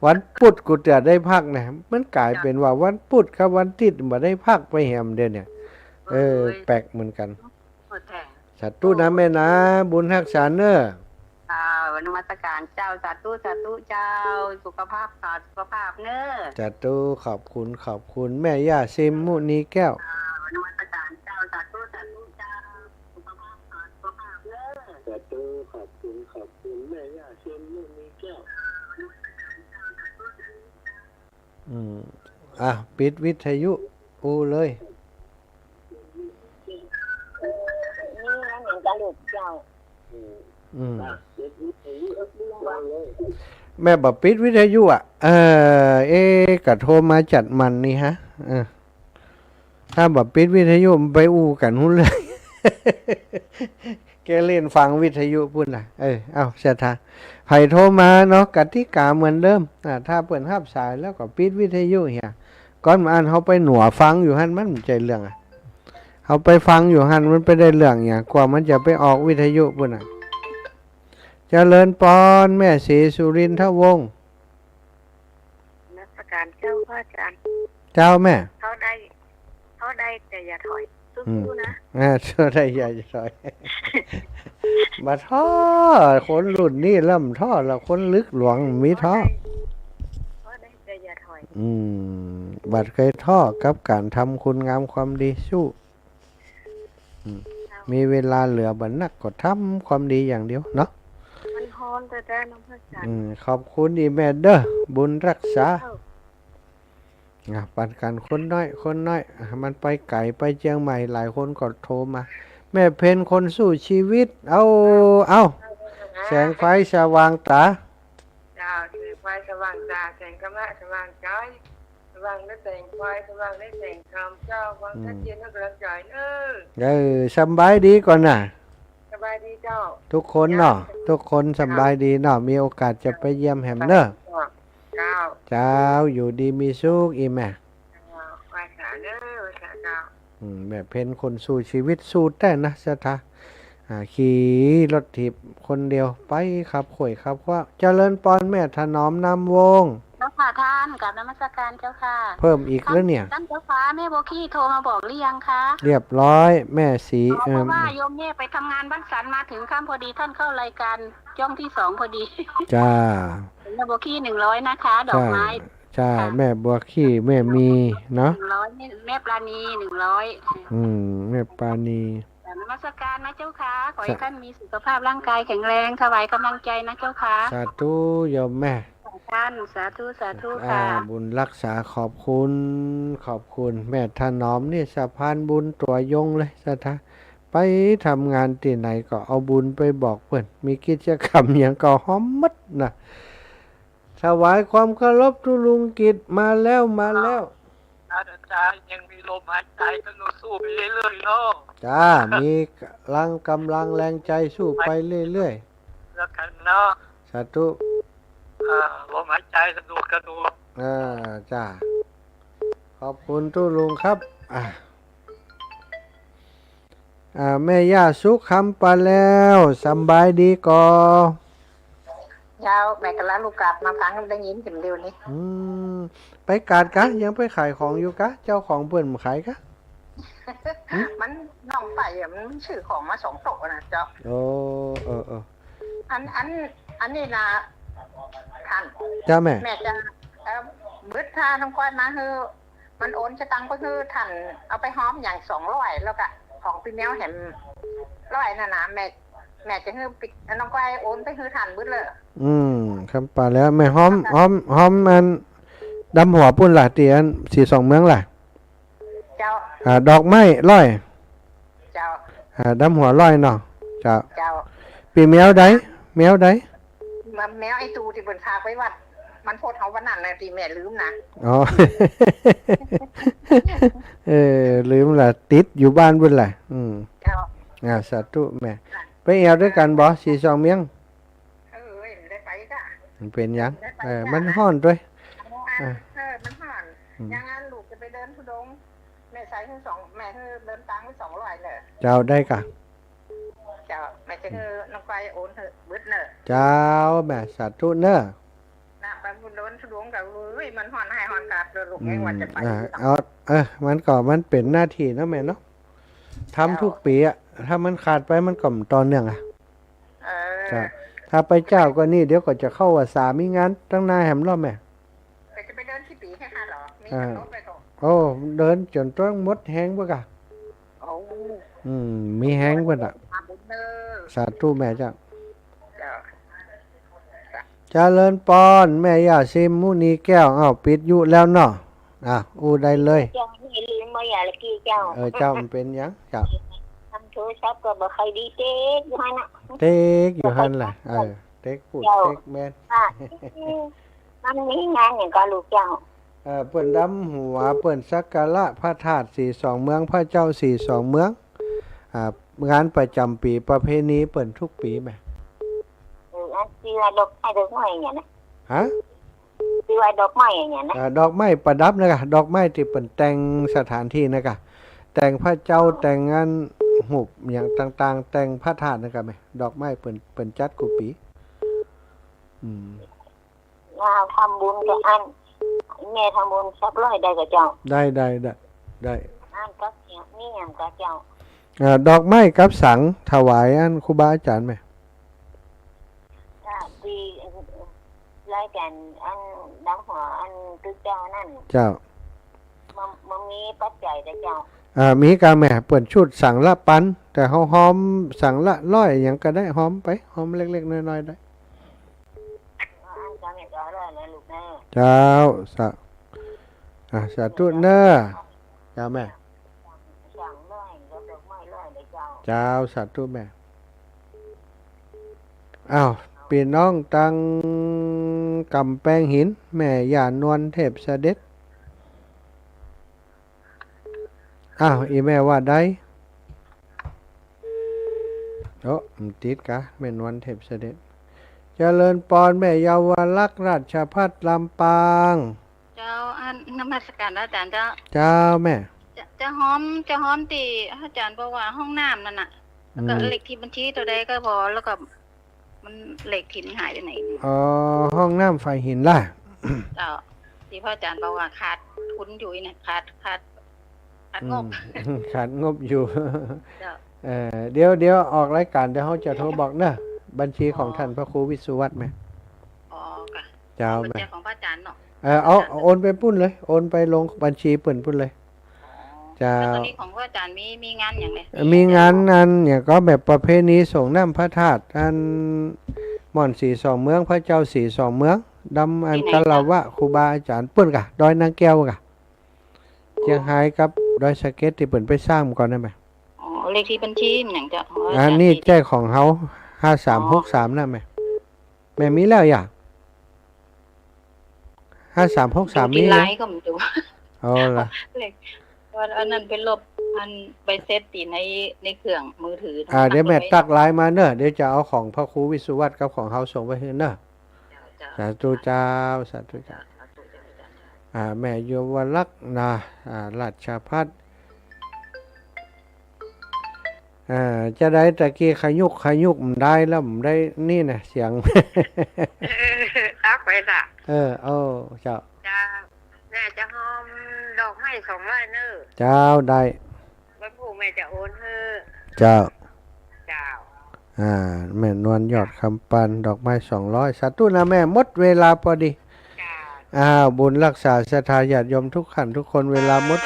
วันพุธกูจะได้พักนะมันกลายเป็นว่าวันพุธกับวันอาทิตย์บ่ได้พักไปแฮมเด้อเนี่ยแปลกเหมือนกันสาธุนะแม่นะบุญรักษาเน้อ นมัสการเจ้าสาธุเจ้าสุขภาพเน้อ สาธุขอบคุณแม่ย่าซิมมุนีแก้วน มัสการเจ้าสาธุเจ้าสุขภาพเน้อ สาธุขอบคุณแม่ย่าเชียนลูกมีแก้ว ปิดวิทยุเลย นี่นั่นเองกระลูกเจ้า แม่บอกปิดวิทยุกะโทรมาจัดมันนี่ฮะ ถ้าแบบปิดวิทยุมันไปอู้กันหุ้นเลย แกเล่นฟังวิทยุพุ่นน่ะเอาเสียทาไผโทรมาเนาะกติกาเหมือนเดิมถ้าเปิดรับสายแล้วก็ปิดวิทยุเฮียก่อนมาอันเขาไปหนัวฟังอยู่หั่นมันใจเรื่องเขาไปฟังอยู่หั่นมันไปได้เรื่องอย่างกว่ามันจะไปออกวิทยุพุ่นน่ะเจริญปอนแม่ศรีสุรินทวงศ์ นักการเจ้าพระอาจารย์ เจ้าแม่ เขาได้แต่อย่าถอยสู้ๆนะ เชื่อได้ใหญ่ซอย มาท่อคนรุ่นนี้ล่ำท่อแล้วคนลึกหลวงมีท่อ เขาได้แต่อย่าถอย บัดเคยท่อกับการทำคุณงามความดีสู้มีเวลาเหลือบัดนักก็ทำความดีอย่างเดียวเนาะ มันฮอนแต่ได้น้องพระอาจารย์ ขอบคุณอีแม่เด้อบุญรักษาปันกันคนน้อยมันไปไก่ไปเชียงใหม่หลายคนก็โทรมา แม่เพนคนสู้ชีวิตเอาแสงไฟสว่างตา เจ้าแสงไฟสว่างตาแสงกำลังสว่างใจสว่างได้แสงไฟสว่างได้แสงธรรมเจ้าวังทัดเย็นนักรักใจสบายดีก่อนน่ะ สบายดีเจ้า ทุกคนเนาะทุกคนสบายดีเนาะมีโอกาสจะไปเยี่ยมแหมเนอะ เจ้า เจ้าอยู่ดีมีสุขอีแม่ ไหว้สาเด้อไหว้สาเจ้า แม่เพนคนสู้ชีวิตสู้แต่นะสถาขี่รถถีบคนเดียวไปครับข่อยครับว่าเจริญปอนแม่ถนอมนำวง เจ้าค่ะท่านกับนมัสการเจ้าค่ะ เพิ่มอีกแล้วเนี่ย ท่านเจ้าฟ้าแม่โบกี้โทรมาบอกหรือยังคะ เรียบร้อยแม่สี เพราะว่าโยมแม่ไปทำงานบ้านสันมาถึงค่ำพอดีท่านเข้ารายการย่องที่2พอดี จ้า แม่โบกี้100นะคะดอกไม้ จ้าแม่บัวขี้แม่มีเนาะ 100แม่ปลาณี100 แม่ปานี นมัสการนะเจ้าค่ะขอให้ท่านมีสุขภาพร่างกายแข็งแรงถวายกำลังใจนะเจ้าค่ะ สาธุโยมแม่ ท่านสาธุค่ะ บุญรักษาขอบคุณแม่ถนอมนี่สะพานบุญตัวยงเลยสถาไปทำงานที่ไหนก็เอาบุญไปบอกเพื่อนมีกิจกรรมอย่างก็หอมมัดนะถวายความเคารพทุลุงกิจมาแล้วอาจารย์ยังมีลมหายใจก็สู้ไปเรื่อยๆเนาะ จ้ามีกำลังแรงใจสู้ไปเรื่อย แล้วกันเนาะ ๆสาธุ ลมหายใจสะดวกจ้าขอบคุณทุลุงครับแม่ย่าสุขคำปาแล้วสำบายดีก่อย าวแม่กะละลูกกลับมาฟังได้ยินถึงเร็วนี้ ไปกาดกะยังไปขายของอยู่กะเจ้าของเปิ่นขายกะ มันน้องไปมันชื่อของมา2โต๊ะนะเจ้า โอ้อันนี้นะท่าน จ้าแม่ แม่จะบึดท่าทั้งก้อยมาคือมันโอนจะตังก็คือท่านเอาไปห้อมอย่าง200แล้วก็ของพี่แมวเห็น100น่ะนะแม่จะคือปิดน้องก้อยโอนไปคือท่านบึดเลย คำปาแล้วแม่หอมมันดำหัวปุ่นหล่ะเตียน42เมืองล่ะ เจ้า ดอกไม้ร้อย เจ้า ดำหัวร้อยเนาะเจ้า เจ้า ปีแมวใดแมวไอ้ตูที่เพิ่นพาไปวัดมันโพดเฮาวันนั้นน่ะที่แม่ลืมนะ อ๋อ ลืมล่ะติดอยู่บ้านพุ่นล่ะเจ้า สาธุแม่ไปแอวด้วยกันบ่42เมืองได้ไปจ้ะมันเป็นหยังมันฮ้อนด้วยมันห่อนอย่างนั้นลูกจะไปเดินทุดงแม่ใช้คือ2แม่คือเดินตังค์ไป200เลยเจ้าได้กะ เจ้าแม่จะคือน้องไปโอนเถอะบึดเนอะ เจ้าแม่สาธุเนอะ น่ะไปบุญโดนทุดงกับมันห่อนให้ห่อนกลับเด้อลูกแม่ว่าจะไปมันเป็นหน้าที่เนาะแม่เนาะทำทุกปีอ่ะถ้ามันขาดไปมันก็ตอนเนื่องจ้ะถ้าไปเจ้าก็นี่เดี๋ยวก็จะเข้าว่าสามีงานตั้งนายแหมรอบแม่จะไปเดินที่ปีให้ค่ะหรอมีรถไปก่อนเดินจนต้องมดแห้งบ่กะมีแห้งบ่น่ะสาธุแม่จ้ะเจริญปอนแม่ย่าซิมมุนีแก้วปิดอยู่แล้วเนาะอู้ได้เลยเจ้าไม่ลืมบ่อย่าละกี้เจ้าเจ้ามันเป็นหยังเจ้าทำโทรศัพท์ก็บ่ค่อยดีเต๊กอยู่หั่นน่ะเต๊กอยู่หั่นล่ะเต๊กพูดเต๊กแม่นมันมีงานอย่างก็ลูกเจ้า เปิ้นดำหัวเปิ้นสักการะพระธาตุสีสองเมืองพระเจ้าสีสองเมืองงานประจำปีประเพณีเปิ้นทุกปีแหม อันที่ว่าดอกไม้อย่างเงี้ยนะ ฮะ ที่ว่าดอกไม้อย่างเงี้ยนะ ดอกไม้ประดับนะกะดอกไม้ที่เปิ้นแต่งสถานที่นะกะแต่งพระเจ้าแต่งงานหุบอย่างต่างๆ แต่งพระธาตุนะกะแหมดอกไม้เปิ้นจัดกุปีเราทำบุญกับอันแม่ทำบุญสักร้อยได้กับเจ้า ได้ อันก็นี่อย่างกับเจ้า ดอกไม้กับสังถวายอันครูบาอาจารย์ไหม ถ้าดีรายการอันดังหัวอันคือเจ้านั่น เจ้า มันมีปัจจัยแต่เจ้า มีกาแม่เปิ่นชุดสังละปัน แต่เฮาหอมสังละร้อยอย่างก็ได้หอมไปหอมเล็กๆน้อยๆได้ อันก็ไม่ต่อเลยนะลูกแม่ เจ้าสาธุเน้อเจ้าแม่ สั่งร้อยก็ดอกไม้ร้อยเลยเจ้า เจ้าสาธุแม่อ้าวพี่น้องตังกำแพงหิน แม่ย่านวลเทพเสด็จอ้าวอีแม่ว่าได้โอ้มันติดกะแม่นวลเทพเสด็จเจริญปอนแม่เยาวลักษณ์ราชภัฏลำปาง เจ้าอันนมัสการอาจารย์เจ้า เจ้าแม่ จะหอมตีอาจารย์บอกว่าห้องน้ำนั่นน่ะแล้วก็เลขที่บัญชีตัวใดก็พอแล้วก็มันเลขที่มันหายไปไหน ห้องน้ำไฟหินล่ะ เจ้าที่พ่ออาจารย์บอกว่าขาดทุนอยู่เนี่ยขาดงบ ขาดงบอยู่ เจ้า เดี๋ยวออกรายการเดี๋ยวเขาจะโทรบอกเนอะบัญชีของท่านพระครูวิสุวัตไหม อ๋อค่ะ เจ้า เป็น แม่ เจ้าของพระอาจารย์เนาะ เอาโอนไปปุ้นเลย โอนไปลงบัญชีเปิ่นปุ้นเลย เจ้า แล้วตอนนี้ของพระอาจารย์มีงานอย่างไร มีงานอย่างก็แบบประเพณีส่งน้ำพระธาตุอันหม่อนสีสองเมืองพระเจ้าสีสองเมืองดำอันกะลาวะครูบาอาจารย์เปิ้นกะดอยนางแก้วกะเชียงไฮ้กับดอยสะเก็ตที่เปิ้นไปสร้างมาก่อนได้ไหม อ๋อเลขที่บัญชีมันอย่างเจ้า อันนี้ใจของเฮา5363นะแม่มีแล้วอย่าง5363 มี มี ไล แล้ว น์ก็มันดู เอาล่ะ เลขว่าอันนั้นเป็นลบอันใบเซตตีในเครื่องมือถือ เดี๋ยวแม่ตักไลน์มาเนอะเดี๋ยวจะเอาของพระครูวิสุวัตกับของเฮาส่งไปให้เนอะสาธุเจ้าสาธุเจ้าแม่โยวลักษณ์นะราชภัฏจะได้ตะกี้ขยุกมันได้แล้วมันได้นี่นะเสียง ตักไปละ เจ้า จ้าแม่จะหอมดอกไม้200เน้อ เจ้าได้ วันผู้แม่จะโอนให้ เจ้า เจ้า แม่นวลยอดคำปันดอกไม้200สาธุนะแม่หมดเวลาพอดี จ้า บุญรักษาศรัทธาญาติโยมทุกขันทุกคนเวลาหมด